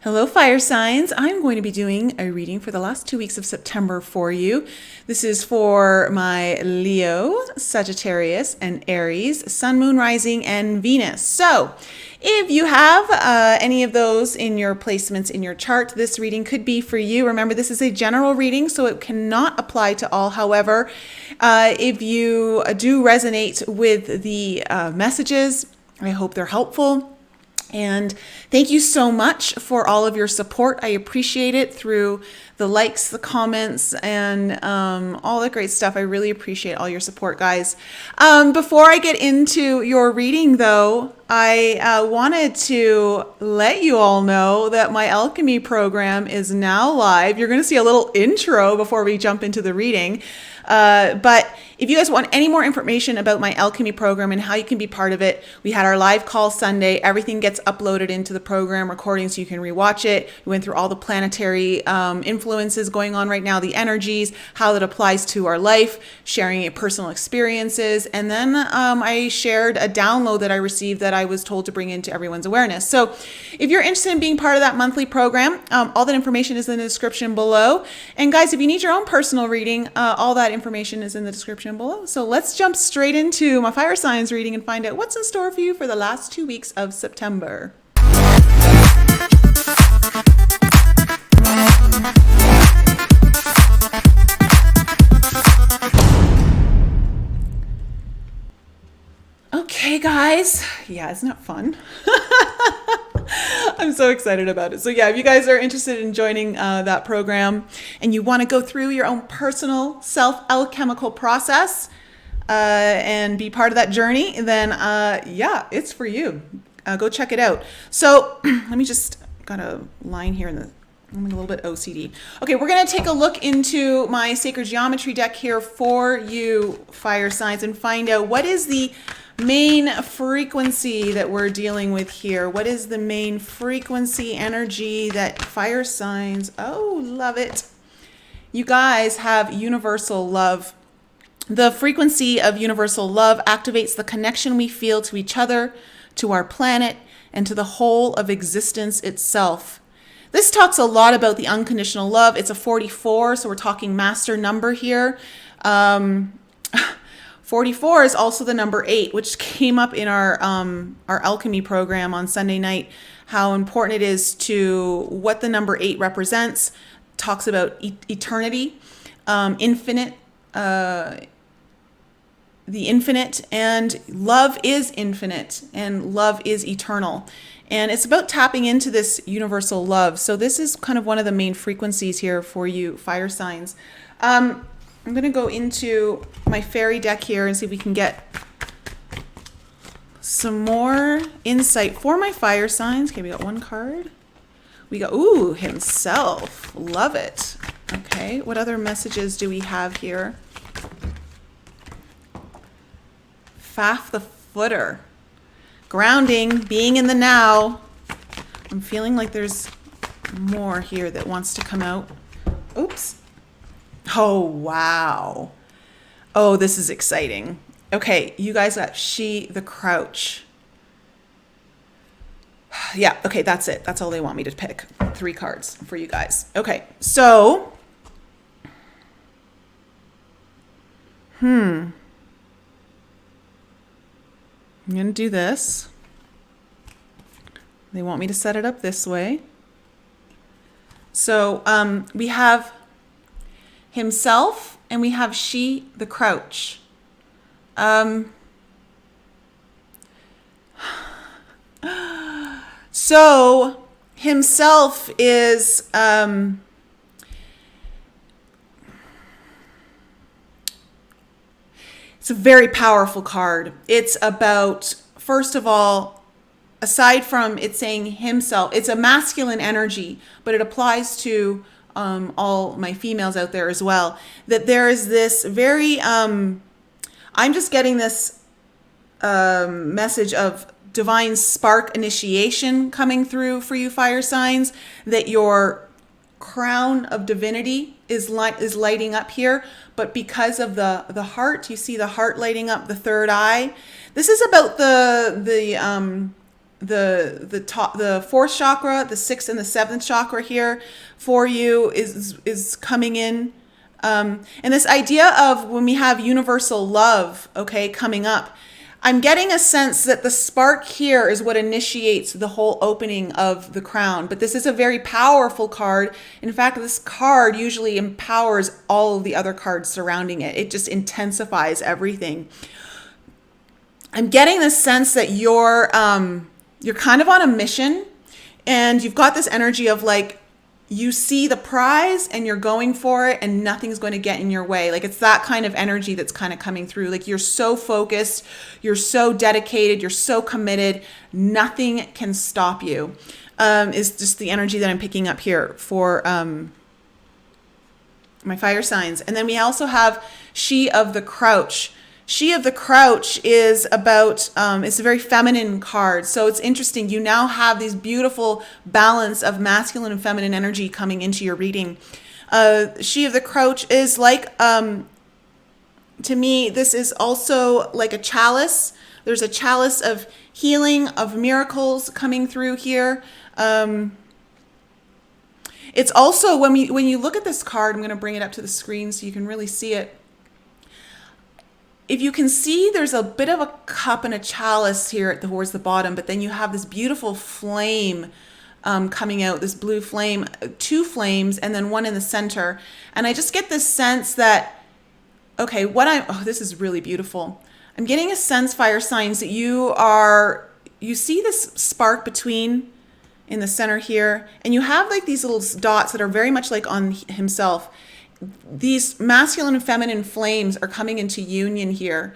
Hello, fire signs. I'm going to be doing a reading for the last 2 weeks of September for you. This is for my Leo, Sagittarius, and Aries, Sun, Moon, Rising, and Venus. So, if you have any of those in your placements in your chart, this reading could be for you. Remember, this is a general reading, so it cannot apply to all. However, if you do resonate with the messages, I hope they're helpful. And thank you so much for all of your support. I appreciate it through the likes, the comments, and all that great stuff. I really appreciate all your support, guys. Before I get into your reading, though, I wanted to let you all know that my alchemy program is now live. You're going to see a little intro before we jump into the reading. But if you guys want any more information about my alchemy program and how you can be part of it, we had our live call Sunday. Everything gets uploaded into the program recording so you can rewatch it. We went through all the planetary influences going on right now, the energies, how that applies to our life, sharing personal experiences. And then I shared a download that I received that I was told to bring into everyone's awareness. So if you're interested in being part of that monthly program, all that information is in the description below. And guys, if you need your own personal reading, all that information is in the description below. So let's jump straight into my fire signs reading and find out what's in store for you for the last 2 weeks of September. Okay, guys. Yeah, isn't that fun? I'm so excited about it. So yeah, if you guys are interested in joining that program and you want to go through your own personal self-alchemical process and be part of that journey, then yeah, it's for you. Go check it out. So let me just, got a line here I'm a little bit OCD. Okay, we're going to take a look into my sacred geometry deck here for you, fire signs, and find out what is the main frequency that we're dealing with here. What is the main frequency energy that fire signs, oh, love it. You guys have universal love. The frequency of universal love activates the connection we feel to each other, to our planet, and to the whole of existence itself. This talks a lot about the unconditional love. It's a 44, so we're talking master number here. 44 is also the number 8, which came up in our alchemy program on Sunday night, how important it is to what the number 8 represents. Talks about eternity, infinite, the infinite, and love is infinite and love is eternal. And it's about tapping into this universal love. So this is kind of one of the main frequencies here for you fire signs. I'm going to go into my fairy deck here and see if we can get some more insight for my fire signs. Okay, we got one card. We got, ooh, himself. Love it. Okay, what other messages do we have here? Faf the Footer. Grounding, being in the now. I'm feeling like there's more here that wants to come out. Oops. Oh, wow. Oh, this is exciting. Okay, you guys got She the Crouch. Yeah, okay, that's it. That's all they want me to pick. 3 cards for you guys. Okay, so. I'm going to do this. They want me to set it up this way. So we have himself and we have she, the crouch. So himself is it's a very powerful card. It's about, first of all, aside from it saying himself, it's a masculine energy, but it applies to all my females out there as well, that there is this very, I'm just getting this message of divine spark initiation coming through for you fire signs, that your crown of divinity is lighting up here, but because of the heart, you see the heart lighting up, the third eye. This is about the the fourth chakra, the sixth and the seventh chakra here for you is coming in. And this idea of when we have universal love, okay, coming up, I'm getting a sense that the spark here is what initiates the whole opening of the crown. But this is a very powerful card. In fact, this card usually empowers all of the other cards surrounding it. It just intensifies everything. I'm getting the sense that you're kind of on a mission, and you've got this energy of like, you see the prize and you're going for it and nothing's going to get in your way. Like, it's that kind of energy that's kind of coming through. Like, you're so focused, you're so dedicated, you're so committed, nothing can stop you. Is just the energy that I'm picking up here for my fire signs. And then we also have She of the Crouch. She of the Crouch is about, it's a very feminine card. So it's interesting. You now have these beautiful balance of masculine and feminine energy coming into your reading. She of the Crouch is like, to me, this is also like a chalice. There's a chalice of healing, of miracles coming through here. It's also, when you look at this card, I'm going to bring it up to the screen so you can really see it. If you can see, there's a bit of a cup and a chalice here towards the bottom, but then you have this beautiful flame coming out, this blue flame, two flames, and then one in the center. And I just get this sense that, okay, this is really beautiful. I'm getting a sense, fire signs, that you see this spark between in the center here, and you have like these little dots that are very much like on himself. These masculine and feminine flames are coming into union here.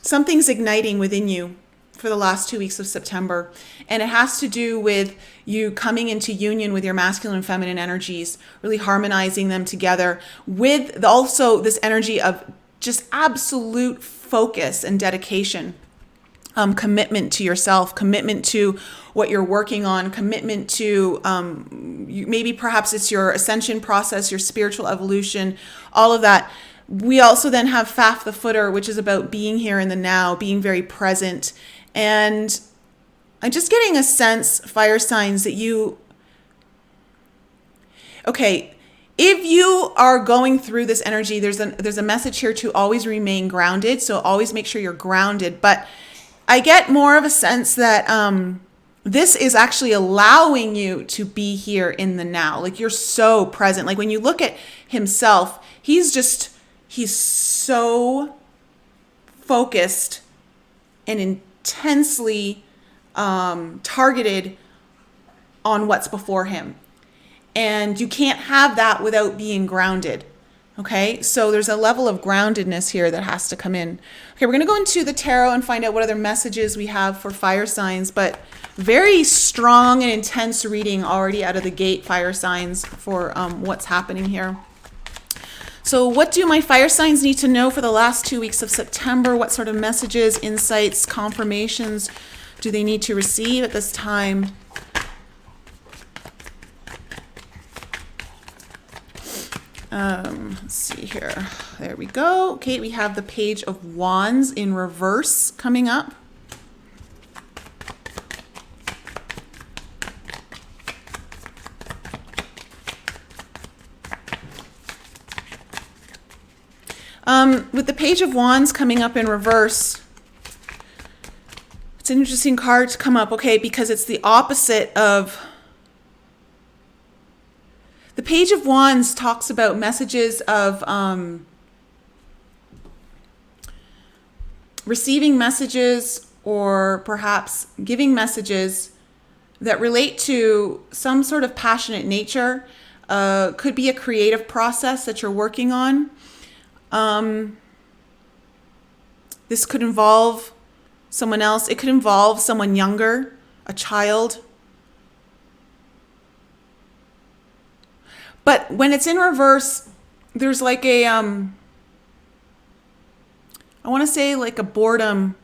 Something's igniting within you for the last 2 weeks of September. And it has to do with you coming into union with your masculine and feminine energies, really harmonizing them together with also this energy of just absolute focus and dedication. Commitment to yourself, commitment to what you're working on, commitment to maybe perhaps it's your ascension process, your spiritual evolution, all of that. We also then have Faf the Footer, which is about being here in the now, being very present. And I'm just getting a sense, fire signs, that if you are going through this energy, there's a message here to always remain grounded. So always make sure you're grounded. But I get more of a sense that this is actually allowing you to be here in the now. Like, you're so present. Like, when you look at himself, he's so focused and intensely targeted on what's before him. And you can't have that without being grounded. Okay, so there's a level of groundedness here that has to come in. Okay, we're going to go into the tarot and find out what other messages we have for fire signs, but very strong and intense reading already out of the gate, fire signs, for what's happening here. So what do my fire signs need to know for the last 2 weeks of September? What sort of messages, insights, confirmations do they need to receive at this time? Let's see here. There we go. Okay, we have the Page of Wands in reverse coming up. With the Page of Wands coming up in reverse, it's an interesting card to come up, okay, because it's the opposite of... The Page of Wands talks about messages of receiving messages, or perhaps giving messages that relate to some sort of passionate nature. Could be a creative process that you're working on. This could involve someone else. It could involve someone younger, a child. But when it's in reverse, there's like a, I want to say like a boredom,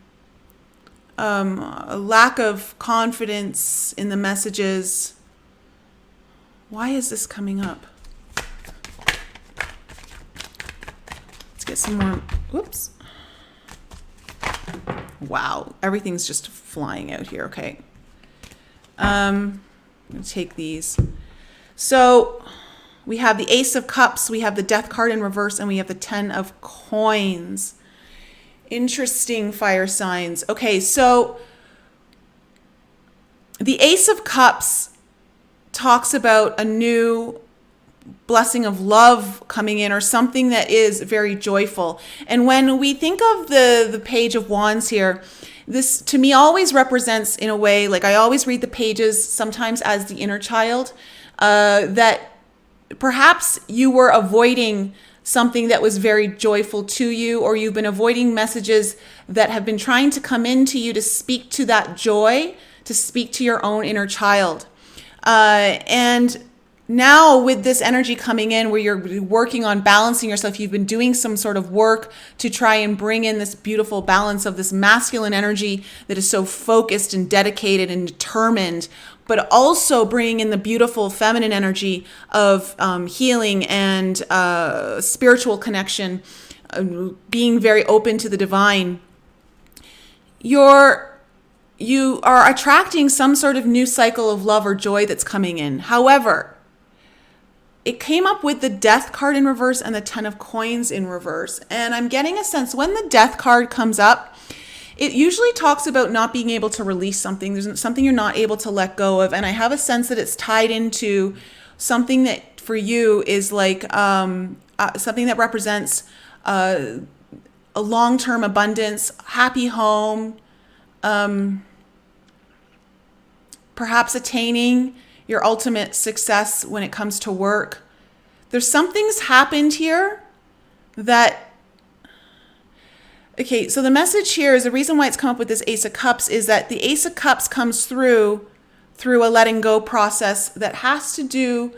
a lack of confidence in the messages. Why is this coming up? Let's get some more, whoops. Wow, everything's just flying out here. Okay. I'm going to take these. So we have the Ace of Cups, we have the Death card in reverse, and we have the 10 of Coins. Interesting, fire signs. Okay, so the Ace of Cups talks about a new blessing of love coming in, or something that is very joyful. And when we think of the Page of Wands here, this to me always represents, in a way, like I always read the pages sometimes as the inner child, that perhaps you were avoiding something that was very joyful to you, or you've been avoiding messages that have been trying to come into you to speak to that joy, to speak to your own inner child. And now with this energy coming in where you're working on balancing yourself, you've been doing some sort of work to try and bring in this beautiful balance of this masculine energy that is so focused and dedicated and determined, but also bringing in the beautiful feminine energy of healing and spiritual connection, being very open to the divine. You are attracting some sort of new cycle of love or joy that's coming in. However, it came up with the Death card in reverse and the 10 of Coins in reverse. And I'm getting a sense when the Death card comes up, it usually talks about not being able to release something. There's something you're not able to let go of. And I have a sense that it's tied into something that for you is like something that represents a long-term abundance, happy home, perhaps attaining your ultimate success when it comes to work. There's something's happened here that, okay, so the message here is the reason why it's come up with this Ace of Cups is that the Ace of Cups comes through a letting go process that has to do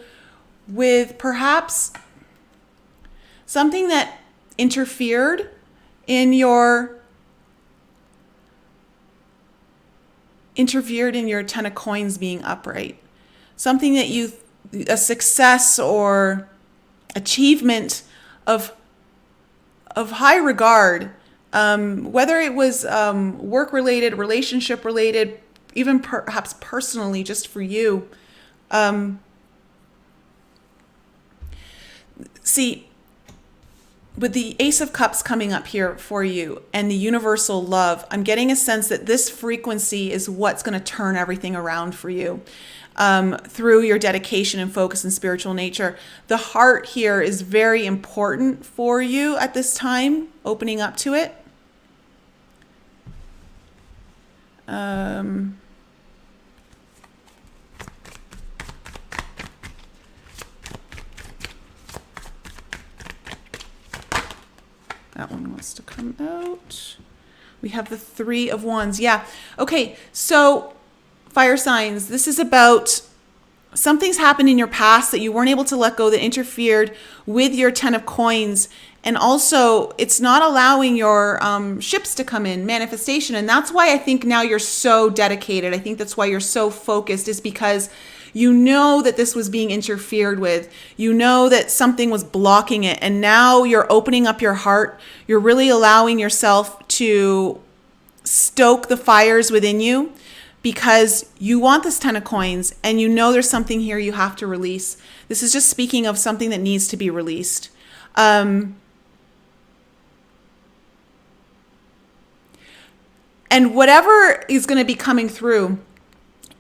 with perhaps something that interfered in your 10 of Coins being upright. Something that a success or achievement of high regard, whether it was work-related, relationship-related, even perhaps personally, just for you. See, with the Ace of Cups coming up here for you and the universal love, I'm getting a sense that this frequency is what's going to turn everything around for you. Through your dedication and focus and spiritual nature. The heart here is very important for you at this time, opening up to it. That one wants to come out. We have the 3 of Wands. Yeah. Okay. So fire signs, this is about something's happened in your past that you weren't able to let go, that interfered with your 10 of Coins. And also, it's not allowing your ships to come in, manifestation. And that's why I think now you're so dedicated. I think that's why you're so focused, is because you know that this was being interfered with. You know that something was blocking it. And now you're opening up your heart. You're really allowing yourself to stoke the fires within you, because you want this 10 of Coins and you know there's something here you have to release. This is just speaking of something that needs to be released. And whatever is going to be coming through,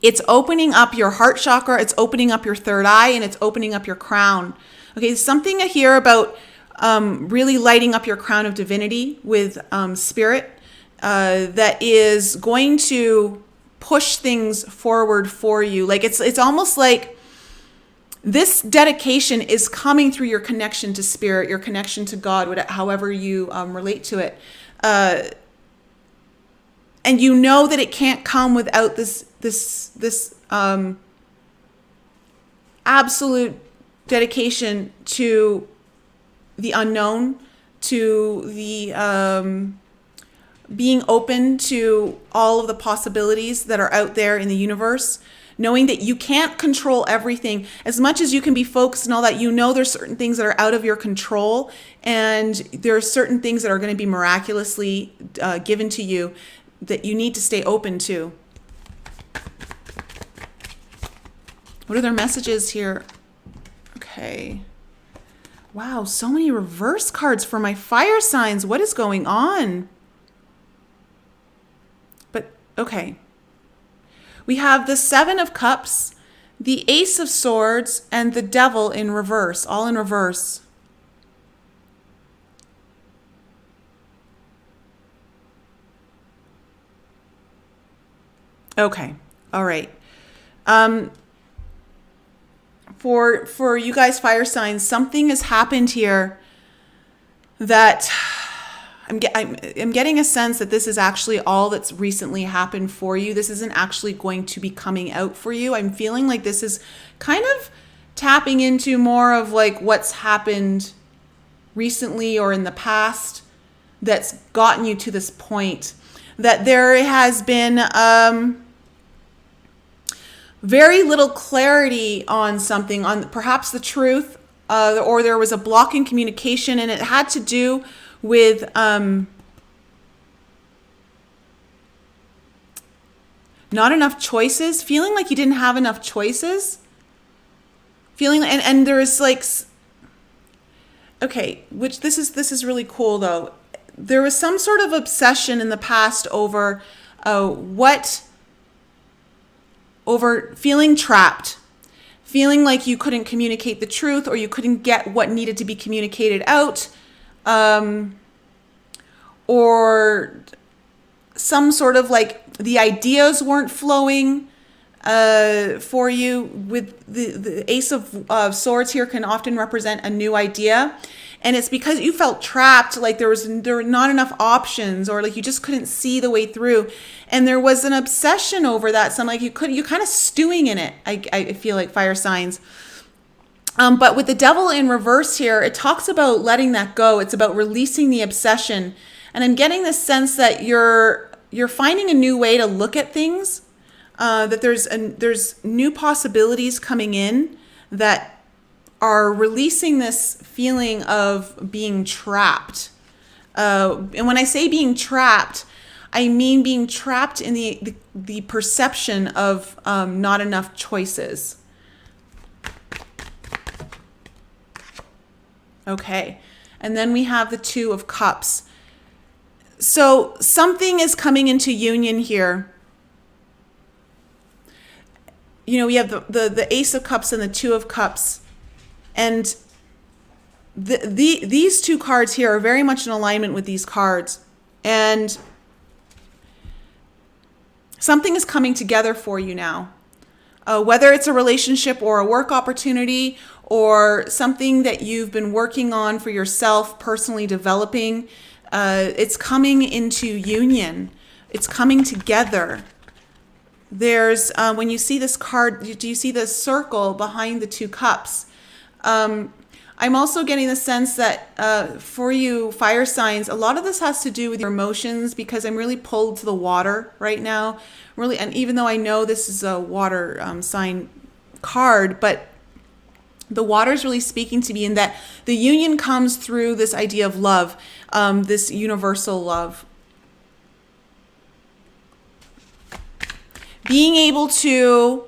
it's opening up your heart chakra, it's opening up your third eye, and it's opening up your crown. Okay, something here about really lighting up your crown of divinity with spirit that is going to push things forward for you. Like it's almost like this dedication is coming through your connection to spirit, your connection to God, however you relate to it. And you know that it can't come without this absolute dedication to the unknown, to the being open to all of the possibilities that are out there in the universe, knowing that you can't control everything. As much as you can be focused and all that, you know there's certain things that are out of your control, and there are certain things that are going to be miraculously given to you. that you need to stay open to. What are their messages here? Okay. Wow, so many reverse cards for my fire signs. What is going on? But, okay. We have the Seven of Cups, the Ace of Swords, and the Devil in reverse, all in reverse. Okay, all right. For you guys fire signs, something has happened here that I'm getting a sense that this is actually all that's recently happened for you. This isn't actually going to be coming out for you. I'm feeling like this is kind of tapping into more of like what's happened recently or in the past that's gotten you to this point. That there has been very little clarity on something, on perhaps the truth, or there was a block in communication, and it had to do with not enough choices, feeling like you didn't have enough choices, feeling, and there's like, okay, which this is really cool though. There was some sort of obsession in the past over over feeling trapped, feeling like you couldn't communicate the truth or you couldn't get what needed to be communicated out, or some sort of like the ideas weren't flowing for you. With the Ace of Swords here can often represent a new idea. And it's because you felt trapped, like there were not enough options, or like you just couldn't see the way through. And there was an obsession over that. Some like you're kind of stewing in it. I feel like fire signs. But with the Devil in reverse here, it talks about letting that go. It's about releasing the obsession. And I'm getting this sense that you're finding a new way to look at things. That there's new possibilities coming in that are releasing this feeling of being trapped. And when I say being trapped, I mean being trapped in the perception of not enough choices. Okay. And then we have the Two of Cups. So something is coming into union here. You know, we have the Ace of Cups and the Two of Cups. And these two cards here are very much in alignment with these cards. And something is coming together for you now. Whether it's a relationship or a work opportunity or something that you've been working on for yourself, personally developing, it's coming into union. It's coming together. There's, when you see this card, do you see the circle behind the Two Cups? I'm also getting the sense that for you fire signs, a lot of this has to do with your emotions, because I'm really pulled to the water right now. Really, and even though I know this is a water sign card, but the water is really speaking to me in that the union comes through this idea of love, this universal love. Being able to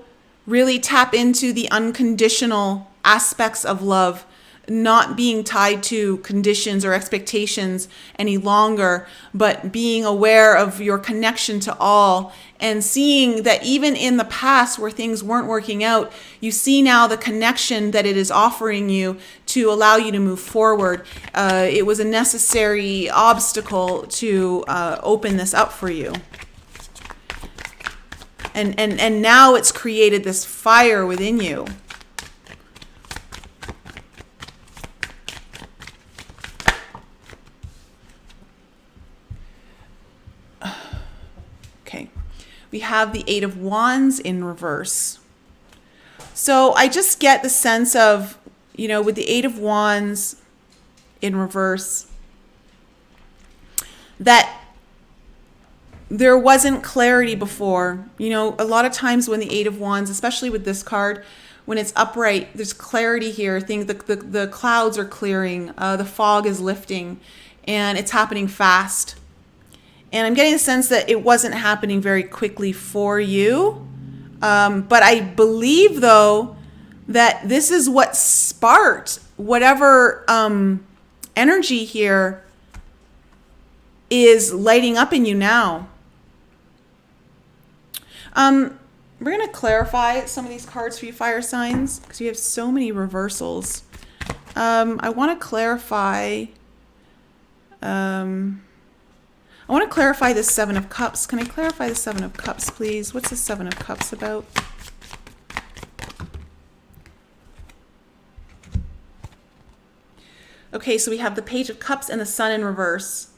really tap into the unconditional aspects of love, not being tied to conditions or expectations any longer, but being aware of your connection to all, and seeing that even in the past where things weren't working out, you see now the connection that it is offering you to allow you to move forward. It was a necessary obstacle to open this up for you. And now it's created this fire within you. Okay, we have the Eight of Wands in reverse. So I just get the sense of, you know, with the Eight of Wands in reverse, that there wasn't clarity before. You know, a lot of times when the Eight of Wands, especially with this card, when it's upright, there's clarity here. The clouds are clearing, the fog is lifting, and it's happening fast. And I'm getting a sense that it wasn't happening very quickly for you. But I believe, though, that this is what sparked whatever energy here is lighting up in you now. We're going to clarify some of these cards for you, fire signs, because you have so many reversals. I want to clarify... I want to clarify the Seven of Cups. Can I clarify the Seven of Cups, please? What's the Seven of Cups about? Okay, so we have the Page of Cups and the Sun in reverse.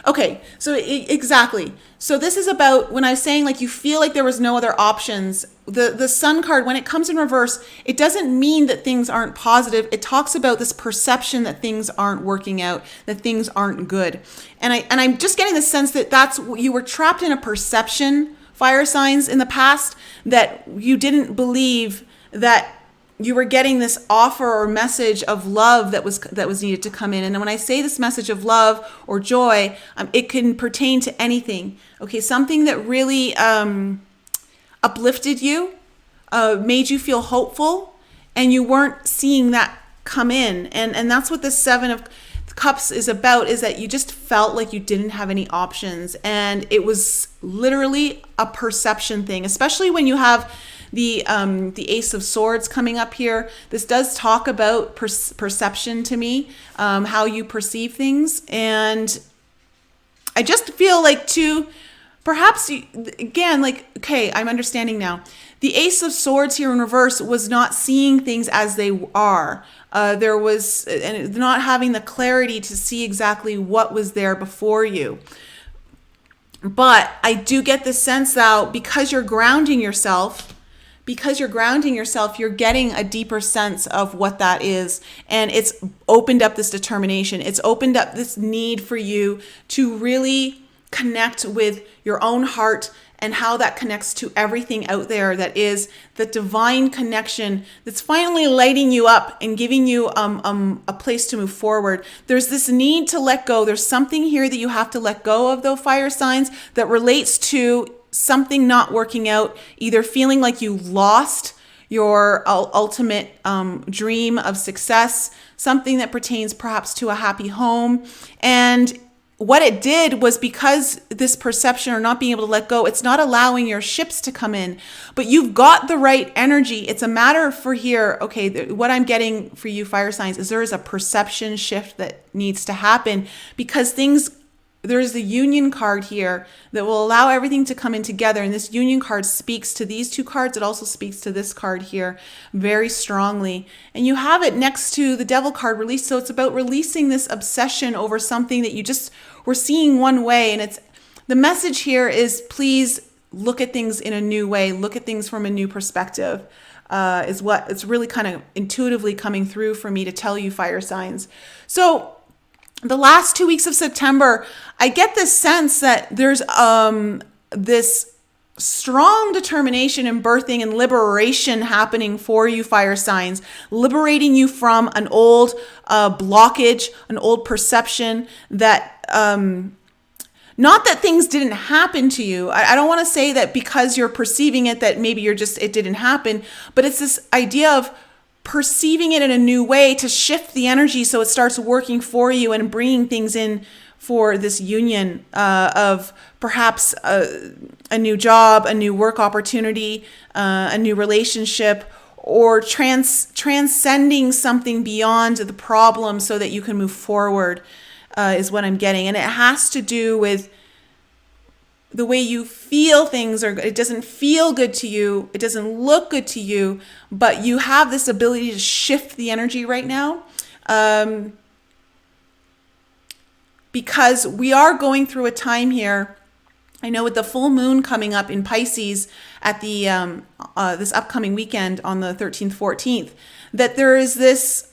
Okay, so exactly. So this is about when I was saying like you feel like there was no other options. The Sun card, when it comes in reverse, it doesn't mean that things aren't positive. It talks about this perception that things aren't working out, that things aren't good. And I'm just getting the sense that you were trapped in a perception, fire signs, in the past, that you didn't believe that you were getting this offer or message of love that was needed to come in. And when I say this message of love or joy, it can pertain to anything. Okay, something that really uplifted you, made you feel hopeful, and you weren't seeing that come in. And that's what the Seven of Cups is about, is that you just felt like you didn't have any options. And it was literally a perception thing, especially when you have the Ace of Swords coming up here. This does talk about perception to me, how you perceive things. And I just feel like perhaps, again, like, okay, I'm understanding now. The Ace of Swords here in reverse was not seeing things as they are. There was, and not having the clarity to see exactly what was there before you. But I do get the sense that because you're grounding yourself, you're getting a deeper sense of what that is. And it's opened up this determination. It's opened up this need for you to really connect with your own heart and how that connects to everything out there, that is the divine connection that's finally lighting you up and giving you a place to move forward. There's this need to let go. There's something here that you have to let go of, though, fire signs, that relates to something not working out, either feeling like you lost your ultimate dream of success, something that pertains perhaps to a happy home. And what it did was, because this perception or not being able to let go, it's not allowing your ships to come in, but you've got the right energy. It's a matter for here. Okay, what I'm getting for you, fire signs, is there is a perception shift that needs to happen, because there's the Union card here that will allow everything to come in together. And this Union card speaks to these two cards. It also speaks to this card here very strongly. And you have it next to the Devil card, release. So it's about releasing this obsession over something that you just were seeing one way. And the message here is, please look at things in a new way. Look at things from a new perspective, is what it's really kind of intuitively coming through for me to tell you, fire signs. So the last 2 weeks of September, I get this sense that there's this strong determination and birthing and liberation happening for you, fire signs, liberating you from an old blockage, an old perception that, not that things didn't happen to you. I don't want to say that because you're perceiving it that maybe it didn't happen, but it's this idea of perceiving it in a new way to shift the energy so it starts working for you and bringing things in for this union of perhaps a new job, a new work opportunity, a new relationship, or transcending something beyond the problem so that you can move forward, is what I'm getting. And it has to do with the way you feel things, or it doesn't feel good to you, it doesn't look good to you, but you have this ability to shift the energy right now. Because we are going through a time here, I know with the full moon coming up in Pisces at the this upcoming weekend on the 13th, 14th, that there is this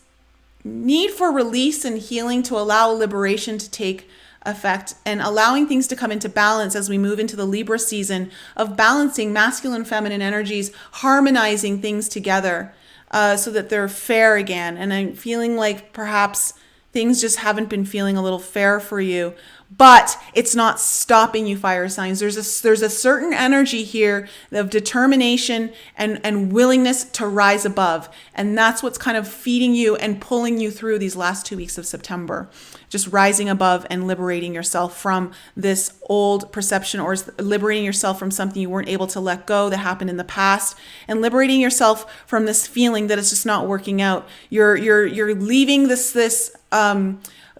need for release and healing to allow liberation to take effect and allowing things to come into balance as we move into the Libra season of balancing masculine, feminine energies, harmonizing things together so that they're fair again. And I'm feeling like perhaps things just haven't been feeling a little fair for you. But it's not stopping you, fire signs. There's a certain energy here of determination and willingness to rise above. And that's what's kind of feeding you and pulling you through these last 2 weeks of September. Just rising above and liberating yourself from this old perception, or liberating yourself from something you weren't able to let go that happened in the past, and liberating yourself from this feeling that it's just not working out. You're leaving this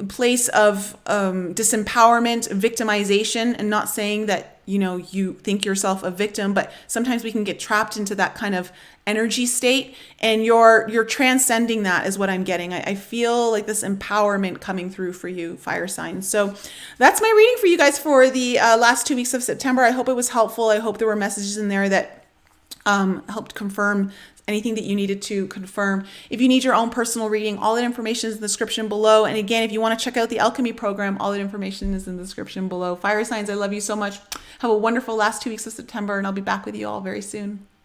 place of disempowerment, victimization, and not saying that, you think yourself a victim, but sometimes we can get trapped into that kind of energy state, and you're transcending that is what I'm getting. I feel like this empowerment coming through for you, fire signs. So that's my reading for you guys for the last 2 weeks of September. I hope it was helpful. I hope there were messages in there that helped confirm anything that you needed to confirm. If you need your own personal reading, all that information is in the description below. And again, if you want to check out the alchemy program, all that information is in the description below. Fire signs, I love you so much. Have a wonderful last 2 weeks of September, and I'll be back with you all very soon.